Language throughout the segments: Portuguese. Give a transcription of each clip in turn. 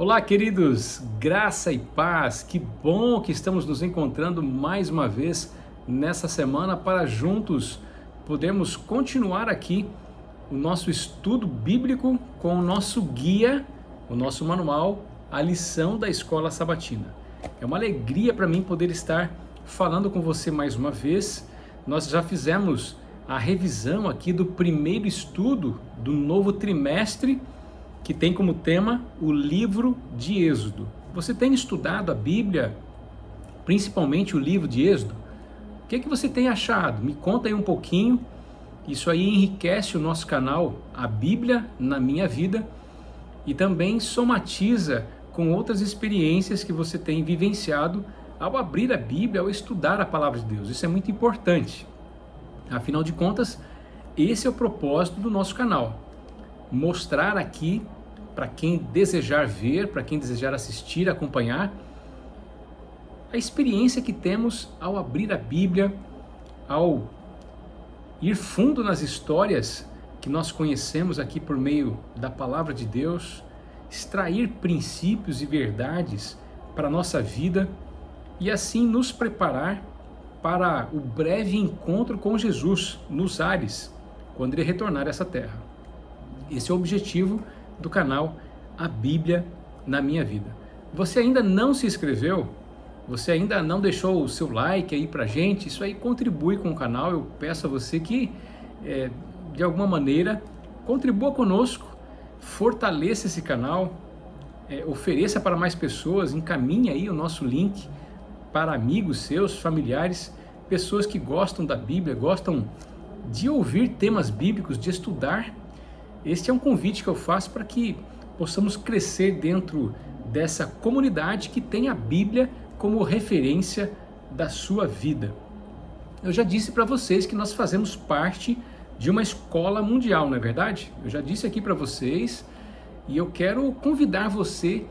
Olá, queridos, graça e paz, que bom que estamos nos encontrando mais uma vez nessa semana para juntos podermos continuar aqui o nosso estudo bíblico com o nosso guia, o nosso manual, a lição da Escola Sabatina. É uma alegria para mim poder estar falando com você mais uma vez. Nós já fizemos a revisão aqui do primeiro estudo do novo trimestre, que tem como tema o livro de Êxodo. Você tem estudado a Bíblia, principalmente o livro de Êxodo? O que você tem achado? Me conta aí um pouquinho. Isso aí enriquece o nosso canal, a Bíblia na Minha Vida, e também somatiza com outras experiências que você tem vivenciado ao abrir a Bíblia, ao estudar a Palavra de Deus. Isso é muito importante. Afinal de contas, esse é o propósito do nosso canal. Mostrar aqui, para quem desejar ver, para quem desejar assistir, acompanhar, a experiência que temos ao abrir a Bíblia, ao ir fundo nas histórias que nós conhecemos aqui por meio da Palavra de Deus, extrair princípios e verdades para a nossa vida e assim nos preparar para o breve encontro com Jesus nos ares, quando ele retornar a essa terra. Esse é o objetivo do canal A Bíblia na Minha Vida. Você ainda não se inscreveu? Você ainda não deixou o seu like aí pra gente? Isso aí contribui com o canal. Eu peço a você que, de alguma maneira, contribua conosco, fortaleça esse canal, ofereça para mais pessoas, encaminhe aí o nosso link para amigos seus, familiares, pessoas que gostam da Bíblia, gostam de ouvir temas bíblicos, de estudar. Este é um convite que eu faço para que possamos crescer dentro dessa comunidade que tem a Bíblia como referência da sua vida. Eu já disse para vocês que nós fazemos parte de uma escola mundial, não é verdade? Eu já disse aqui para vocês e eu quero convidar você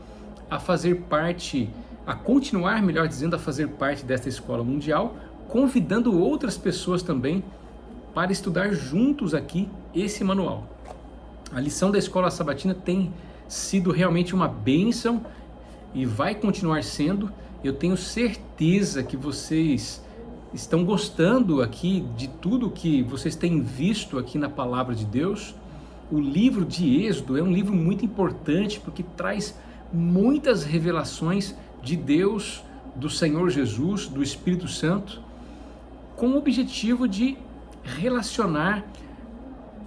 a fazer parte, a continuar, melhor dizendo, a fazer parte desta escola mundial, convidando outras pessoas também para estudar juntos aqui esse manual. A lição da Escola Sabatina tem sido realmente uma bênção e vai continuar sendo. Eu tenho certeza que vocês estão gostando aqui de tudo que vocês têm visto aqui na Palavra de Deus. O livro de Êxodo é um livro muito importante porque traz muitas revelações de Deus, do Senhor Jesus, do Espírito Santo, com o objetivo de relacionar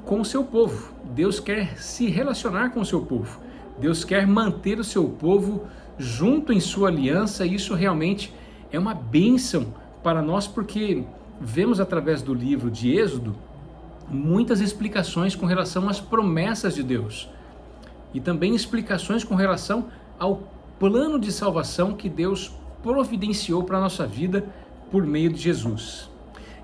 com o seu povo. Deus quer se relacionar com o seu povo. Deus quer manter o seu povo junto em sua aliança, e isso realmente é uma bênção para nós, porque vemos através do livro de Êxodo muitas explicações com relação às promessas de Deus e também explicações com relação ao plano de salvação que Deus providenciou para a nossa vida por meio de Jesus.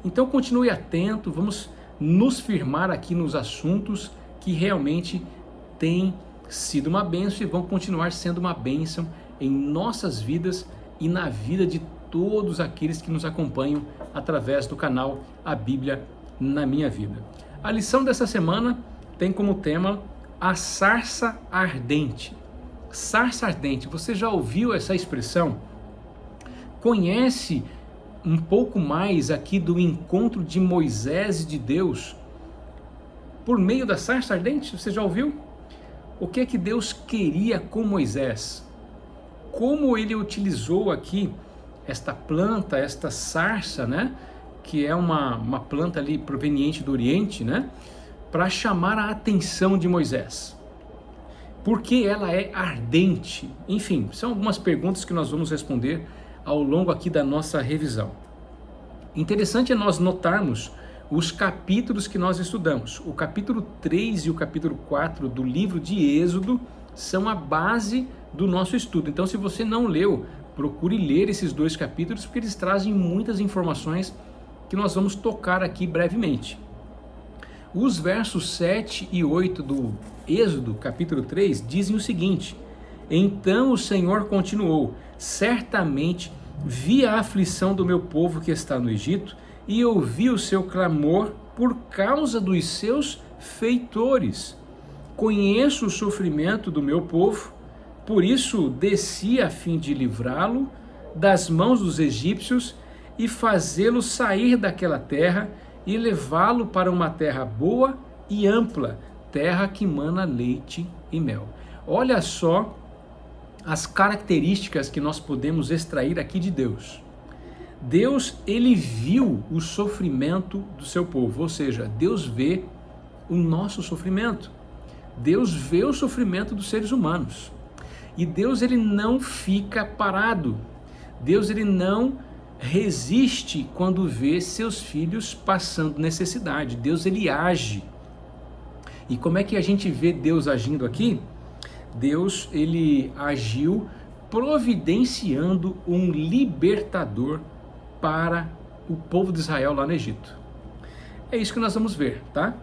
Então continue atento, vamos nos firmar aqui nos assuntos que realmente têm sido uma bênção e vão continuar sendo uma bênção em nossas vidas e na vida de todos aqueles que nos acompanham através do canal A Bíblia na Minha Vida. A lição dessa semana tem como tema a sarça ardente. Sarça ardente, você já ouviu essa expressão? Conhece um pouco mais aqui do encontro de Moisés e de Deus por meio da sarça ardente? Você já ouviu? O que é que Deus queria com Moisés? Como ele utilizou aqui esta planta, esta sarça, né? Que é uma planta ali proveniente do Oriente, né? Para chamar a atenção de Moisés. Por que ela é ardente? Enfim, são algumas perguntas que nós vamos responder ao longo aqui da nossa revisão. Interessante é nós notarmos os capítulos que nós estudamos. O capítulo 3 e o capítulo 4 do livro de Êxodo são a base do nosso estudo. Então, se você não leu, procure ler esses dois capítulos, porque eles trazem muitas informações que nós vamos tocar aqui brevemente. Os versos 7 e 8 do Êxodo, capítulo 3, dizem o seguinte: Então o Senhor continuou: certamente vi a aflição do meu povo que está no Egito e ouvi o seu clamor por causa dos seus feitores. Conheço o sofrimento do meu povo, Por isso descia a fim de livrá-lo das mãos dos egípcios e fazê-lo sair daquela terra e levá-lo para uma terra boa e ampla, terra que mana leite e mel. Olha só as características que nós podemos extrair aqui de Deus. Deus, ele viu o sofrimento do seu povo, ou seja, Deus vê o nosso sofrimento. Deus vê o sofrimento dos seres humanos. E Deus, ele não fica parado. Deus, ele não resiste quando vê seus filhos passando necessidade. Deus, ele age. E como é que a gente vê Deus agindo aqui? Deus, ele agiu providenciando um libertador para o povo de Israel lá no Egito. É isso que nós vamos ver, tá?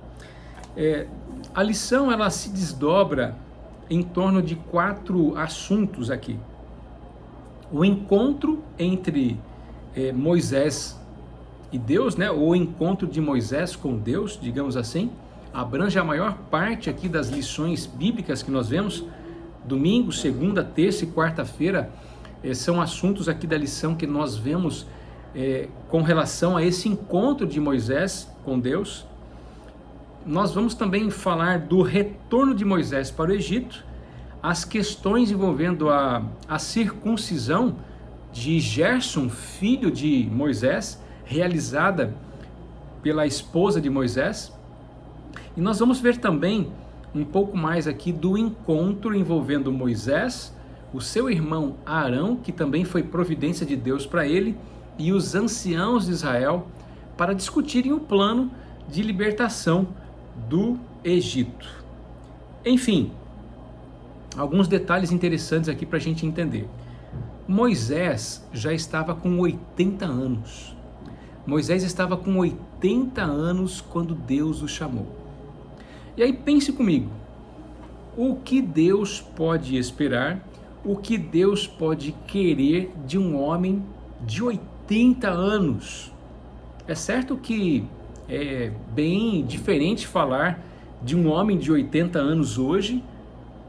A lição, ela se desdobra em torno de 4 assuntos aqui. O encontro entre Moisés e Deus, né? Ou o encontro de Moisés com Deus, digamos assim, abrange a maior parte aqui das lições bíblicas que nós vemos. Domingo, segunda, terça e quarta-feira são assuntos aqui da lição que nós vemos com relação a esse encontro de Moisés com Deus. Nós vamos também falar do retorno de Moisés para o Egito, as questões envolvendo a circuncisão de Gerson, filho de Moisés, realizada pela esposa de Moisés. E nós vamos ver também um pouco mais aqui do encontro envolvendo Moisés, o seu irmão Arão, que também foi providência de Deus para ele, e os anciãos de Israel, para discutirem o plano de libertação do Egito. Enfim, alguns detalhes interessantes aqui para a gente entender. Moisés já estava com 80 anos. Moisés estava com 80 anos quando Deus o chamou. E aí pense comigo, o que Deus pode esperar, o que Deus pode querer de um homem de 80 anos? É certo que é bem diferente falar de um homem de 80 anos hoje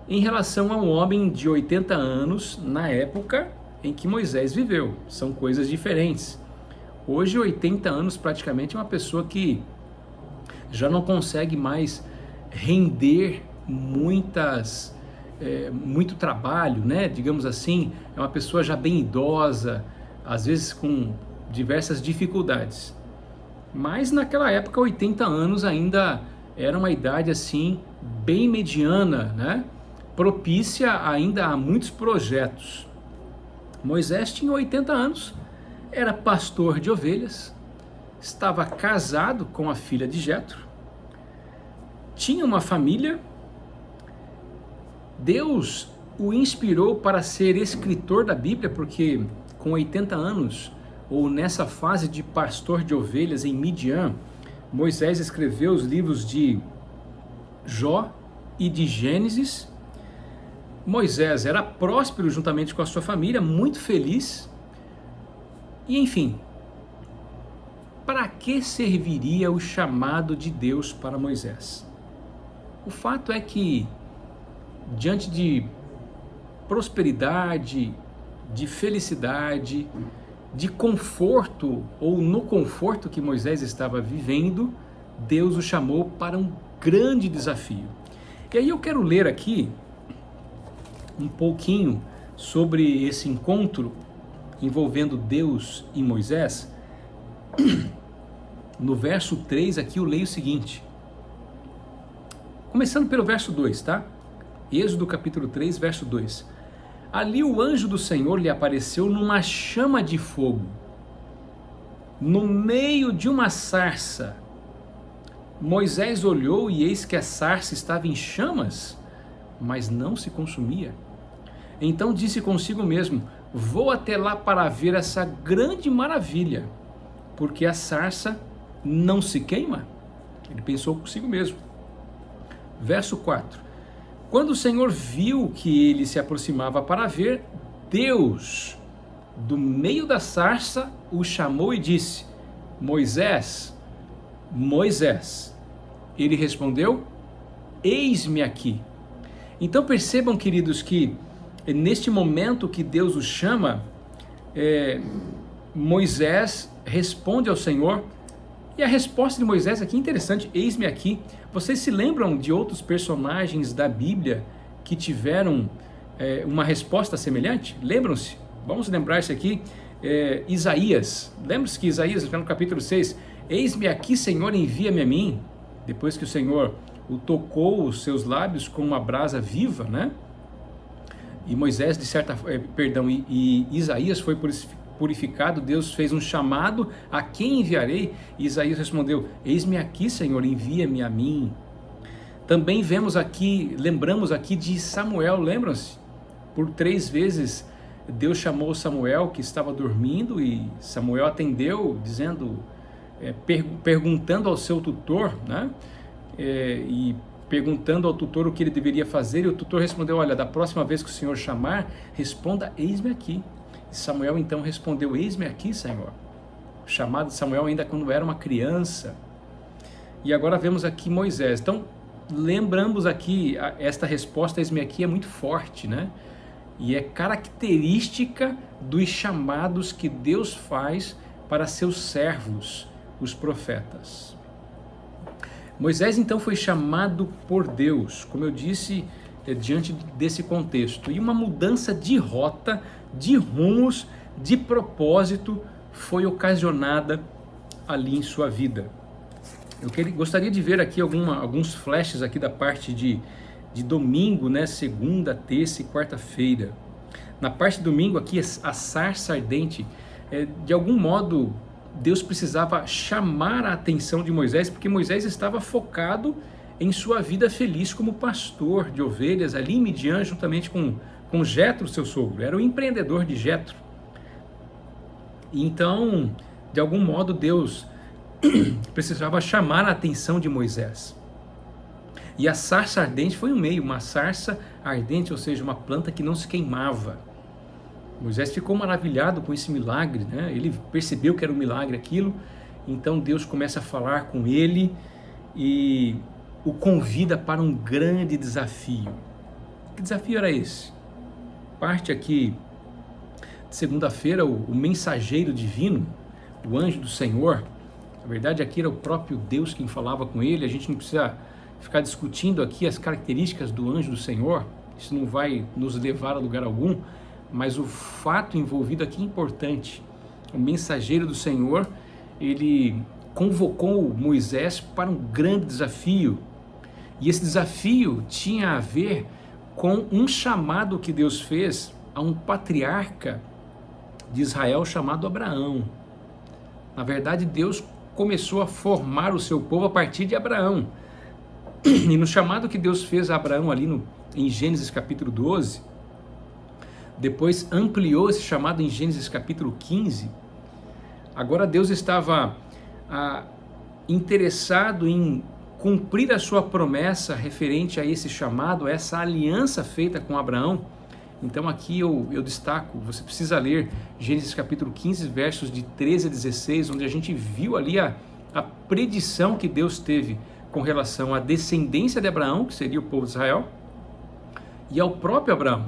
em relação a um homem de 80 anos na época em que Moisés viveu. São coisas diferentes. Hoje, 80 anos praticamente é uma pessoa que já não consegue mais render muito trabalho, né? Digamos assim, é uma pessoa já bem idosa, às vezes com diversas dificuldades. Mas naquela época, 80 anos ainda era uma idade assim bem mediana, né? Propícia ainda a muitos projetos. Moisés tinha 80 anos, era pastor de ovelhas, estava casado com a filha de Jetro, tinha uma família. Deus o inspirou para ser escritor da Bíblia, porque com 80 anos, ou nessa fase de pastor de ovelhas em Midian, Moisés escreveu os livros de Jó e de Gênesis. Moisés era próspero juntamente com a sua família, muito feliz. E enfim, para que serviria o chamado de Deus para Moisés? O fato é que, diante de prosperidade, de felicidade, de conforto, ou no conforto que Moisés estava vivendo, Deus o chamou para um grande desafio. E aí eu quero ler aqui um pouquinho sobre esse encontro envolvendo Deus e Moisés. No verso 3 aqui eu leio o seguinte, começando pelo verso 2, tá? Êxodo capítulo 3, verso 2. Ali o anjo do Senhor lhe apareceu numa chama de fogo, no meio de uma sarça. Moisés olhou e eis que a sarça estava em chamas, mas não se consumia. Então disse consigo mesmo, vou até lá para ver essa grande maravilha, porque a sarça não se queima. Ele pensou consigo mesmo. Verso 4. Quando o Senhor viu que ele se aproximava para ver, Deus, do meio da sarça, o chamou e disse, Moisés, Moisés. Ele respondeu, eis-me aqui. Então percebam, queridos, que E neste momento que Deus o chama, Moisés responde ao Senhor, e a resposta de Moisés aqui é interessante: eis-me aqui. Vocês se lembram de outros personagens da Bíblia que tiveram uma resposta semelhante? Lembram-se? Vamos lembrar isso aqui. Isaías, lembra-se que Isaías, no capítulo 6, eis-me aqui, Senhor, envia-me a mim, depois que o Senhor o tocou os seus lábios com uma brasa viva, né? E Moisés, e Isaías foi purificado, Deus fez um chamado: a quem enviarei? E Isaías respondeu: eis-me aqui, Senhor, envia-me a mim. Também lembramos aqui de Samuel, lembram-se? Por 3 vezes Deus chamou Samuel, que estava dormindo, e Samuel atendeu, perguntando ao seu tutor, né? E perguntando ao tutor o que ele deveria fazer, e o tutor respondeu: olha, da próxima vez que o Senhor chamar, responda: eis-me aqui. E Samuel então respondeu: eis-me aqui, Senhor. O chamado de Samuel ainda quando era uma criança. E agora vemos aqui Moisés. Então, lembramos aqui, esta resposta, eis-me aqui, é muito forte, né? E é característica dos chamados que Deus faz para seus servos, os profetas. Moisés então foi chamado por Deus, como eu disse, diante desse contexto, e uma mudança de rota, de rumos, de propósito foi ocasionada ali em sua vida. Eu gostaria de ver aqui alguns flashes aqui da parte de domingo, né? Segunda, terça e quarta-feira. Na parte de domingo aqui, a sarça ardente, de algum modo Deus precisava chamar a atenção de Moisés, porque Moisés estava focado em sua vida feliz como pastor de ovelhas ali em Midian, juntamente com Jetro, seu sogro. Era o empreendedor de Jetro. Então, de algum modo, Deus precisava chamar a atenção de Moisés. E a sarça ardente foi uma sarça ardente, ou seja, uma planta que não se queimava. Moisés ficou maravilhado com esse milagre, né? Ele percebeu que era um milagre aquilo, então Deus começa a falar com ele e o convida para um grande desafio. Que desafio era esse? Parte aqui de segunda-feira, o mensageiro divino, o anjo do Senhor. Na verdade, aqui era o próprio Deus quem falava com ele. A gente não precisa ficar discutindo aqui as características do anjo do Senhor, isso não vai nos levar a lugar algum, mas o fato envolvido aqui é importante. O mensageiro do Senhor, ele convocou Moisés para um grande desafio, e esse desafio tinha a ver com um chamado que Deus fez a um patriarca de Israel chamado Abraão. Na verdade, Deus começou a formar o seu povo a partir de Abraão. E no chamado que Deus fez a Abraão ali em Gênesis capítulo 12, depois ampliou esse chamado em Gênesis capítulo 15, agora Deus estava interessado em cumprir a sua promessa referente a esse chamado, a essa aliança feita com Abraão. Então aqui eu destaco, você precisa ler Gênesis capítulo 15, versos de 13 a 16, onde a gente viu ali a predição que Deus teve com relação à descendência de Abraão, que seria o povo de Israel, e ao próprio Abraão,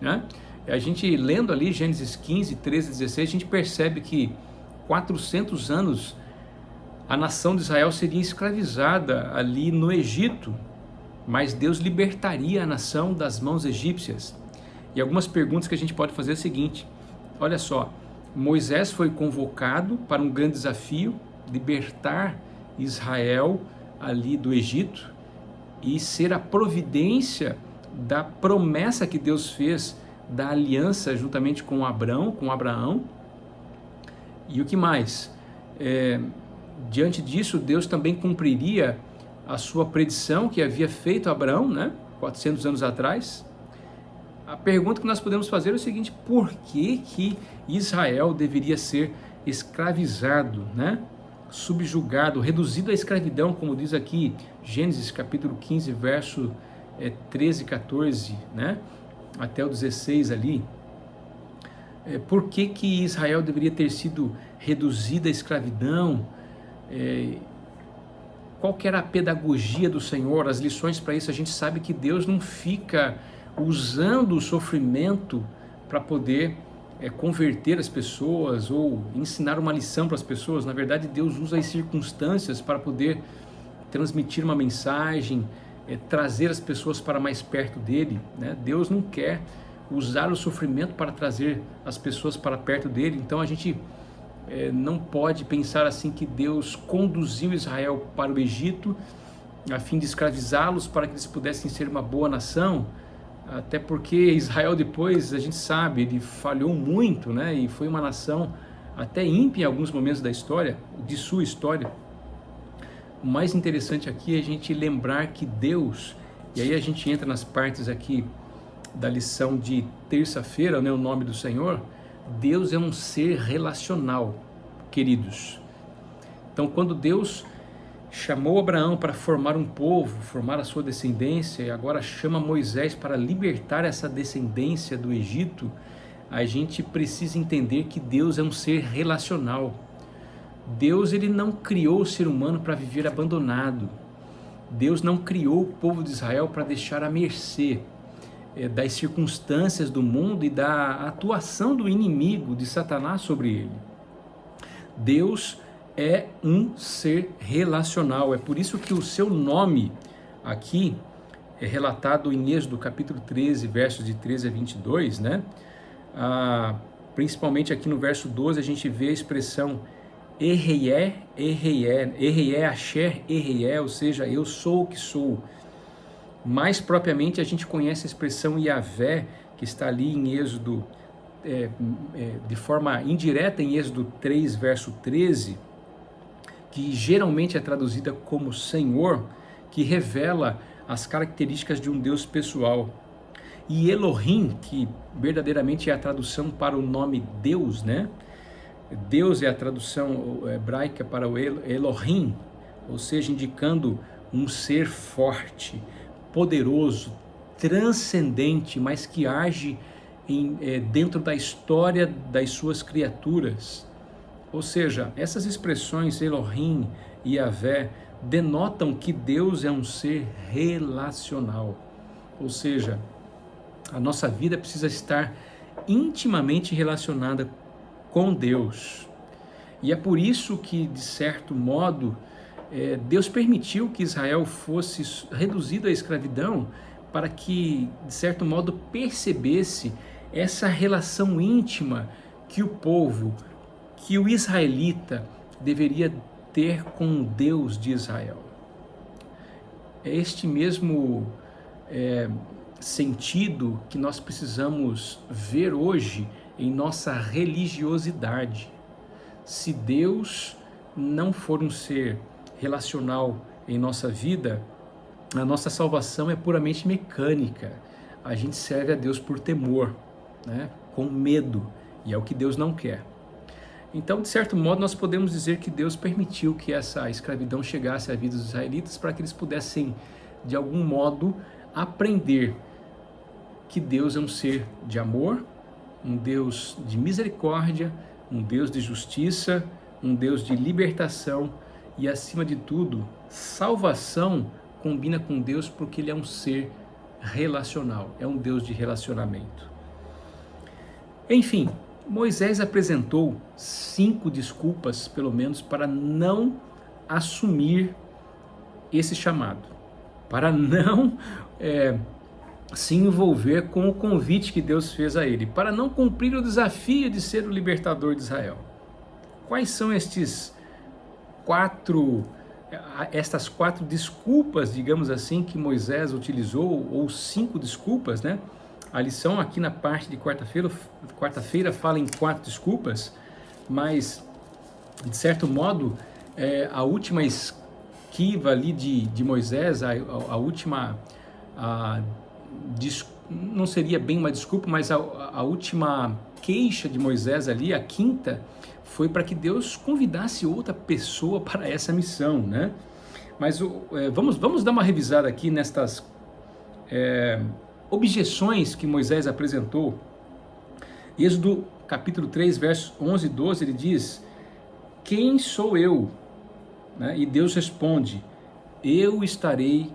né? A gente lendo ali Gênesis 15, 13 a 16, a gente percebe que 400 anos a nação de Israel seria escravizada ali no Egito, mas Deus libertaria a nação das mãos egípcias. E algumas perguntas que a gente pode fazer é o seguinte: olha só, Moisés foi convocado para um grande desafio, libertar Israel ali do Egito e ser a providência da promessa que Deus fez da aliança juntamente com Abraão. E o que mais? Diante disso, Deus também cumpriria a sua predição que havia feito a Abraão, né? 400 anos atrás. A pergunta que nós podemos fazer é o seguinte: por que Israel deveria ser escravizado, né? Subjugado, reduzido à escravidão, como diz aqui Gênesis capítulo 15, verso 13 e 14, né? Até o 16 ali. Por que Israel deveria ter sido reduzida à escravidão? Qual que era a pedagogia do Senhor, as lições para isso? A gente sabe que Deus não fica usando o sofrimento para poder converter as pessoas ou ensinar uma lição para as pessoas. Na verdade, Deus usa as circunstâncias para poder transmitir uma mensagem, trazer as pessoas para mais perto dele, né? Deus não quer usar o sofrimento para trazer as pessoas para perto dele. Então a gente não pode pensar assim que Deus conduziu Israel para o Egito a fim de escravizá-los para que eles pudessem ser uma boa nação, até porque Israel depois, a gente sabe, ele falhou muito, né? E foi uma nação até ímpia em alguns momentos da história, de sua história. O mais interessante aqui é a gente lembrar que Deus, e aí a gente entra nas partes aqui da lição de terça-feira, né, o nome do Senhor, Deus é um ser relacional, queridos. Então, quando Deus chamou Abraão para formar um povo, formar a sua descendência, e agora chama Moisés para libertar essa descendência do Egito, a gente precisa entender que Deus é um ser relacional. Deus, ele não criou o ser humano para viver abandonado. Deus não criou o povo de Israel para deixar à mercê das circunstâncias do mundo e da atuação do inimigo, de Satanás, sobre ele. Deus é um ser relacional. É por isso que o seu nome aqui é relatado em Êxodo capítulo 13, versos de 13 a 22, né? Principalmente aqui no verso 12 a gente vê a expressão Erreié, Erreié, Erreié, Asher, Erreié, ou seja, eu sou o que sou. Mais propriamente a gente conhece a expressão Yahvé, que está ali em Êxodo, de forma indireta em Êxodo 3, verso 13, que geralmente é traduzida como Senhor, que revela as características de um Deus pessoal. E Elohim, que verdadeiramente é a tradução para o nome Deus, né? Deus é a tradução hebraica para o Elohim, ou seja, indicando um ser forte, poderoso, transcendente, mas que age dentro da história das suas criaturas. Ou seja, essas expressões Elohim e Yahvé denotam que Deus é um ser relacional. Ou seja, a nossa vida precisa estar intimamente relacionada com Deus. E é por isso que, de certo modo, Deus permitiu que Israel fosse reduzido à escravidão para que, de certo modo, percebesse essa relação íntima que o povo, que o israelita deveria ter com o Deus de Israel. É este mesmo sentido que nós precisamos ver hoje em nossa religiosidade. Se Deus não for um ser relacional em nossa vida, a nossa salvação é puramente mecânica. A gente serve a Deus por temor, né? Com medo, e é o que Deus não quer. Então, de certo modo, nós podemos dizer que Deus permitiu que essa escravidão chegasse à vida dos israelitas para que eles pudessem, de algum modo, aprender que Deus é um ser de amor, um Deus de misericórdia, um Deus de justiça, um Deus de libertação e, acima de tudo, salvação combina com Deus porque Ele é um ser relacional, é um Deus de relacionamento. Enfim, Moisés apresentou 5 desculpas, pelo menos, para não assumir esse chamado, para não se envolver com o convite que Deus fez a ele, para não cumprir o desafio de ser o libertador de Israel. Quais são estas 4 desculpas, digamos assim, que Moisés utilizou, ou 5 desculpas, né? A lição aqui na parte de quarta-feira fala em 4 desculpas, mas, de certo modo, a última esquiva ali de Moisés, a última, não seria bem uma desculpa, mas a última queixa de Moisés ali, a 5ª, foi para que Deus convidasse outra pessoa para essa missão, né? Mas vamos dar uma revisada aqui nestas objeções que Moisés apresentou. Êxodo capítulo 3, versos 11 e 12, ele diz: quem sou eu? Né? E Deus responde: eu estarei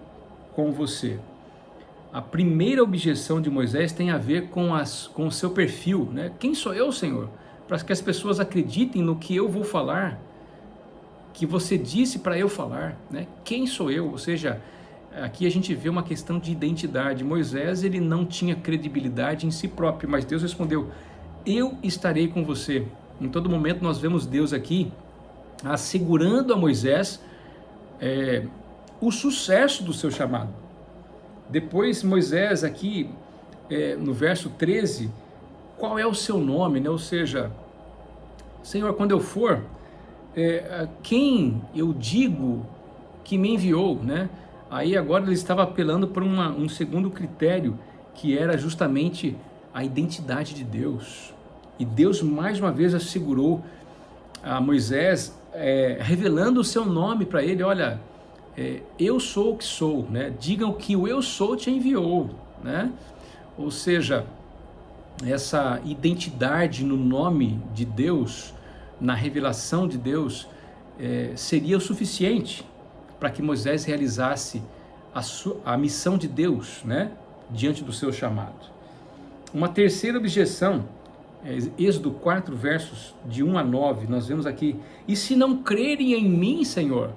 com você. A primeira objeção de Moisés tem a ver com o seu perfil, né? Quem sou eu, Senhor? Para que as pessoas acreditem no que eu vou falar, que você disse para eu falar, né? Quem sou eu? Ou seja, aqui a gente vê uma questão de identidade. Moisés, ele não tinha credibilidade em si próprio, mas Deus respondeu: eu estarei com você. Em todo momento nós vemos Deus aqui assegurando a Moisés o sucesso do seu chamado. Depois Moisés aqui, no verso 13, qual é o seu nome, né? Ou seja, Senhor, quando eu for, quem eu digo que me enviou, né? Aí agora ele estava apelando para um segundo critério, que era justamente a identidade de Deus. E Deus mais uma vez assegurou a Moisés, revelando o seu nome para ele: olha, eu sou o que sou, né? Digam que o eu sou te enviou, né? Ou seja, essa identidade no nome de Deus, na revelação de Deus, seria o suficiente para que Moisés realizasse a missão de Deus, né? Diante do seu chamado. Uma terceira objeção, Êxodo 4, versos de 1 a 9, nós vemos aqui: e se não crerem em mim, Senhor?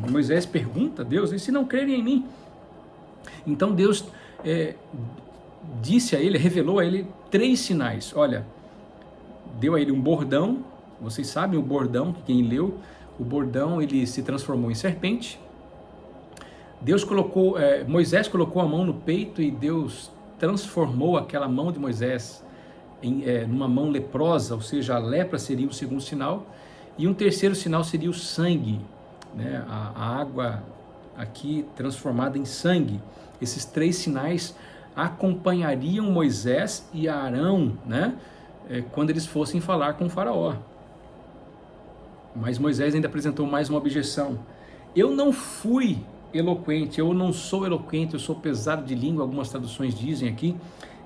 Moisés pergunta a Deus: e se não crerem em mim? Então Deus disse a ele, revelou a ele 3 sinais. Olha, deu a ele um bordão. Vocês sabem o bordão, quem leu, o bordão ele se transformou em serpente. Moisés colocou a mão no peito e Deus transformou aquela mão de Moisés numa mão leprosa, ou seja, a lepra seria o segundo sinal. E um terceiro sinal seria o sangue, né? A água aqui transformada em sangue. Esses 3 sinais acompanhariam Moisés e Arão, né? Quando eles fossem falar com o faraó. Mas Moisés ainda apresentou mais uma objeção: eu não fui eloquente, eu não sou eloquente, eu sou pesado de língua. Algumas traduções dizem aqui,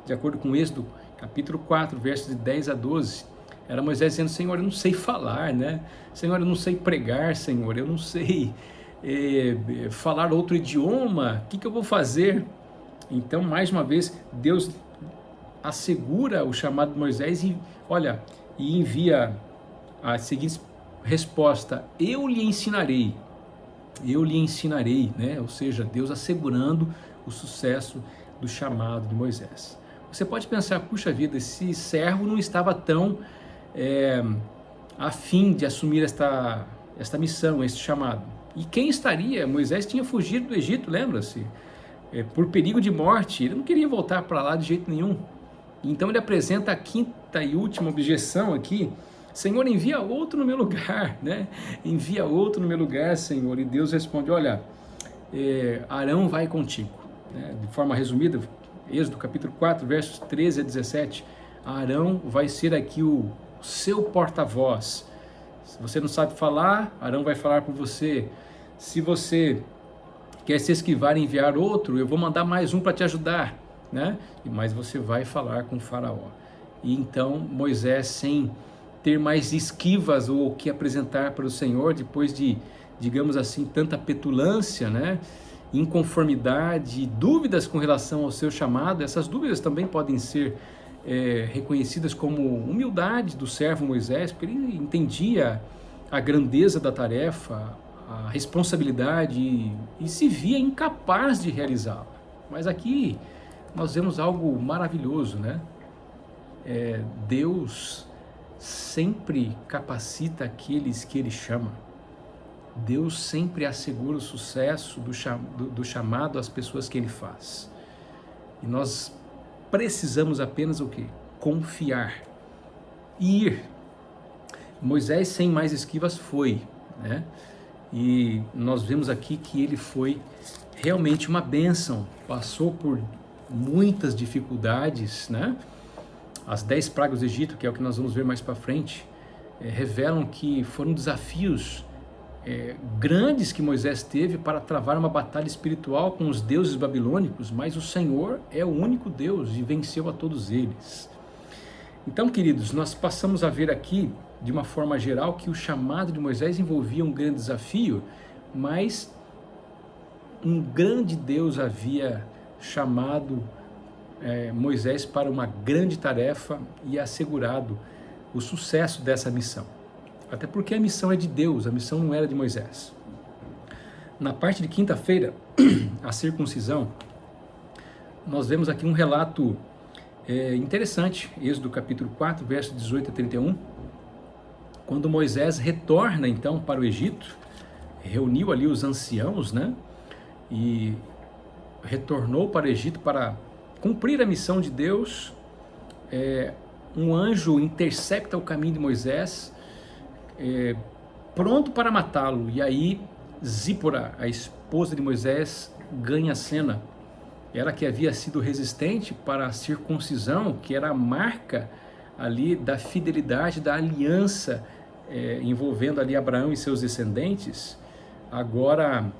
de acordo com Êxodo capítulo 4, versos de 10 a 12, era Moisés dizendo: Senhor, eu não sei falar, né? Senhor, eu não sei pregar, Senhor, eu não sei falar outro idioma, o que eu vou fazer? Então, mais uma vez, Deus assegura o chamado de Moisés e envia a seguinte resposta: eu lhe ensinarei, né? Ou seja, Deus assegurando o sucesso do chamado de Moisés. Você pode pensar: puxa vida, esse servo não estava tão a fim de assumir esta missão, este chamado. E quem estaria? Moisés tinha fugido do Egito, lembra-se? Por perigo de morte, ele não queria voltar para lá de jeito nenhum. Então ele apresenta a quinta e última objeção aqui: Senhor, envia outro no meu lugar, né? Envia outro no meu lugar, Senhor. E Deus responde: olha, Arão vai contigo, né? De forma resumida, Êxodo capítulo 4, versos 13 a 17, Arão vai ser aqui o seu porta-voz. Se você não sabe falar, Arão vai falar por você. Se você quer se esquivar e enviar outro, eu vou mandar mais um para te ajudar, né? Mas você vai falar com o faraó. E então Moisés, sem ter mais esquivas ou o que apresentar para o Senhor, depois de, digamos assim, tanta petulância, né? Inconformidade, dúvidas com relação ao seu chamado. Essas dúvidas também podem ser reconhecidas como humildade do servo Moisés, porque ele entendia a grandeza da tarefa, a responsabilidade e se via incapaz de realizá-la. Mas aqui nós vemos algo maravilhoso, né? Deus sempre capacita aqueles que Ele chama. Deus sempre assegura o sucesso do chamado às pessoas que Ele faz. E nós precisamos apenas o quê? Confiar e ir. Moisés, sem mais esquivas, foi, né? E nós vemos aqui que ele foi realmente uma bênção. Passou por muitas dificuldades, né? As 10 pragas do Egito, que é o que nós vamos ver mais para frente, revelam que foram desafios grandes que Moisés teve para travar uma batalha espiritual com os deuses babilônicos, mas o Senhor é o único Deus e venceu a todos eles. Então, queridos, nós passamos a ver aqui, de uma forma geral, que o chamado de Moisés envolvia um grande desafio, mas um grande Deus havia chamado Moisés para uma grande tarefa e assegurado o sucesso dessa missão. Até porque a missão é de Deus, a missão não era de Moisés. Na parte de quinta-feira, a circuncisão, nós vemos aqui um relato interessante, Êxodo capítulo 4, verso 18 a 31, quando Moisés retorna então para o Egito, reuniu ali os anciãos, né? E retornou para o Egito para cumprir a missão de Deus. Um anjo intercepta o caminho de Moisés, pronto para matá-lo. E aí Zípora, a esposa de Moisés, ganha a cena. Ela que havia sido resistente para a circuncisão, que era a marca ali da fidelidade, da aliança envolvendo ali Abraão e seus descendentes, agora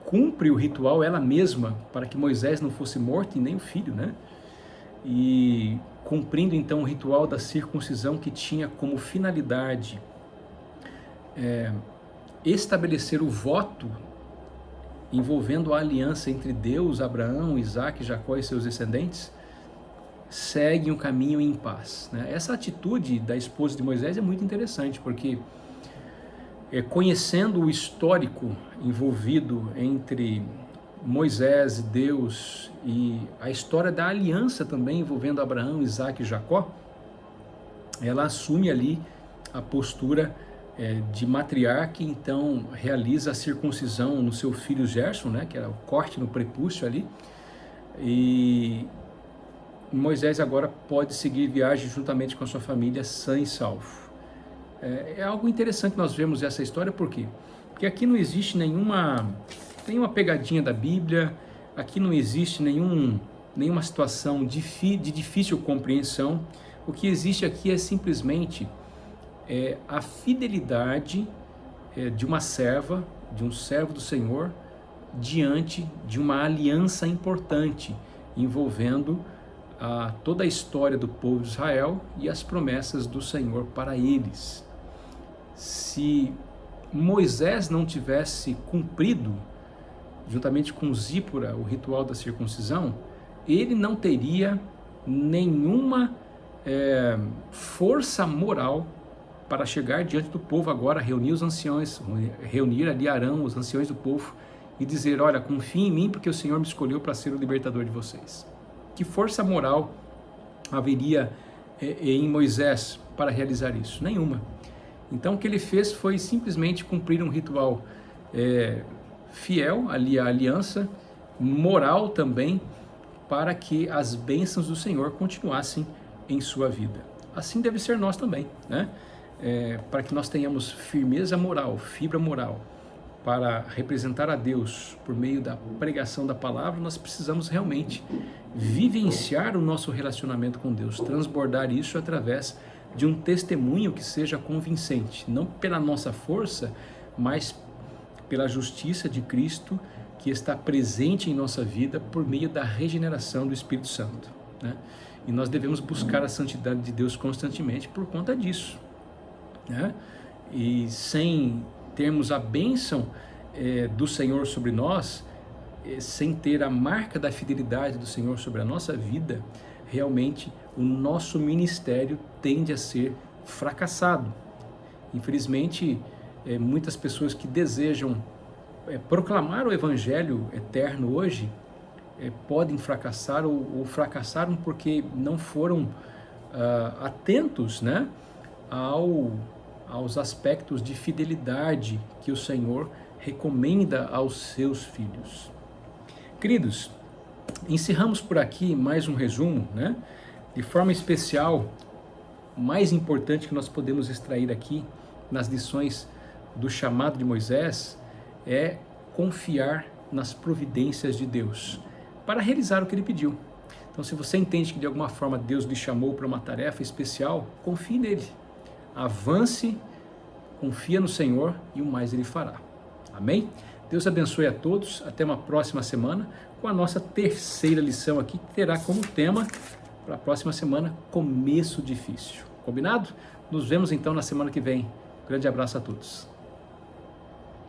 cumpre o ritual ela mesma, para que Moisés não fosse morto e nem o filho, né? E cumprindo então o ritual da circuncisão, que tinha como finalidade estabelecer o voto envolvendo a aliança entre Deus, Abraão, Isaac, Jacó e seus descendentes, segue um caminho em paz, né? Essa atitude da esposa de Moisés é muito interessante, porque conhecendo o histórico envolvido entre Moisés e Deus e a história da aliança também envolvendo Abraão, Isaac e Jacó, ela assume ali a postura de matriarca, então realiza a circuncisão no seu filho Gerson, né, que era o corte no prepúcio ali, e Moisés agora pode seguir viagem juntamente com a sua família sã e salvo. É algo interessante nós vemos essa história, por quê? Porque aqui não existe nenhuma pegadinha da Bíblia, aqui não existe nenhuma situação de difícil compreensão. O que existe aqui é simplesmente a fidelidade de uma serva, de um servo do Senhor, diante de uma aliança importante envolvendo toda a história do povo de Israel e as promessas do Senhor para eles. Se Moisés não tivesse cumprido, juntamente com Zípora, o ritual da circuncisão, ele não teria nenhuma força moral para chegar diante do povo agora, reunir os anciões, reunir ali Arão, os anciões do povo, e dizer: olha, confiem em mim porque o Senhor me escolheu para ser o libertador de vocês. Que força moral haveria em Moisés para realizar isso? Nenhuma. Então o que ele fez foi simplesmente cumprir um ritual fiel ali à aliança, moral também, para que as bênçãos do Senhor continuassem em sua vida. Assim deve ser nós também, né? Para que nós tenhamos firmeza moral, fibra moral, para representar a Deus por meio da pregação da palavra, nós precisamos realmente vivenciar o nosso relacionamento com Deus, transbordar isso através de um testemunho que seja convincente, não pela nossa força, mas pela justiça de Cristo que está presente em nossa vida por meio da regeneração do Espírito Santo, né? E nós devemos buscar a santidade de Deus constantemente por conta disso, né? E sem termos a bênção do Senhor sobre nós, sem ter a marca da fidelidade do Senhor sobre a nossa vida, realmente o nosso ministério tende a ser fracassado. Infelizmente, muitas pessoas que desejam proclamar o Evangelho eterno hoje podem fracassar ou fracassaram porque não foram atentos, né, aos aspectos de fidelidade que o Senhor recomenda aos seus filhos. Queridos, encerramos por aqui mais um resumo, né? De forma especial, o mais importante que nós podemos extrair aqui nas lições do chamado de Moisés é confiar nas providências de Deus para realizar o que ele pediu. Então, se você entende que de alguma forma Deus lhe chamou para uma tarefa especial, confie nele, avance, confia no Senhor e o mais ele fará. Amém? Deus abençoe a todos, até uma próxima semana com a nossa terceira lição aqui, que terá como tema para a próxima semana, começo difícil. Combinado? Nos vemos então na semana que vem. Grande abraço a todos.